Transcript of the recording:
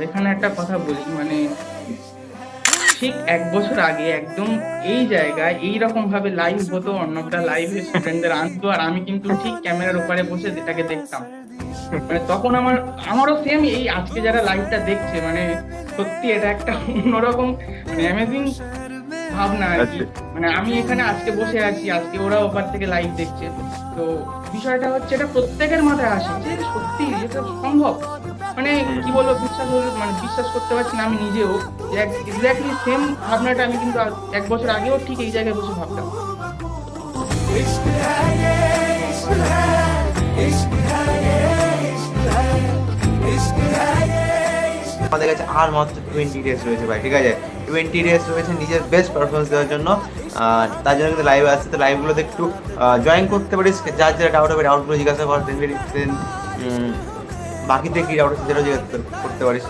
এখানে একটা কথা বলি, মানে ঠিক ১ বছর আগে একদম এই জায়গায় এইরকম ভাবে লাইভ হতো, অর্ণবদা লাইভে স্টুডেন্টদের আনতো, আর আমি কিন্তু ঠিক ক্যামেরার ওপারে বসে এটাকে দেখতাম। মানে তখন আমারও সেম এই আজকে যারা লাইভটা দেখছে, মানে সত্যি এটা একটা অন্যরকম মানে অ্যামেজিং ভাবনা আর কি। আচ্ছা মানে আমি এখানে আজকে বসে আছি, আজকে ওরা ওপার থেকে লাইভ দেখছে। তো বিষয়টা হচ্ছে এটা প্রত্যেকের মাথায় আসে যে সত্যি এটা সম্ভব। মানে হুম কি বলবো, মানে বিশ্বাস করতে পারছি না আমি নিজেও যে এক্স্যাক্টলি সেম ভাবনাটা আমি কিন্তু ১ বছর আগেও ঠিক এই জায়গায় বসে ভাবতাম। আমাদের কাছে আর মাত্র 20 ডেজ রয়েছে ভাই, ঠিক আছে? 20 ডেজ রয়েছে নিজের বেস্ট পারফরমেন্স দেওয়ার জন্য। তার জন্য কিন্তু লাইভে আসছে, তো লাইভগুলোতে একটু জয়েন করতে পারিস, যার যেটা ডাউট হবে ডাউটগুলো জিজ্ঞাসা কর, দেন বাকিতে কি ডাউট আছে সেটাও জিজ্ঞাসা করতে পারিস।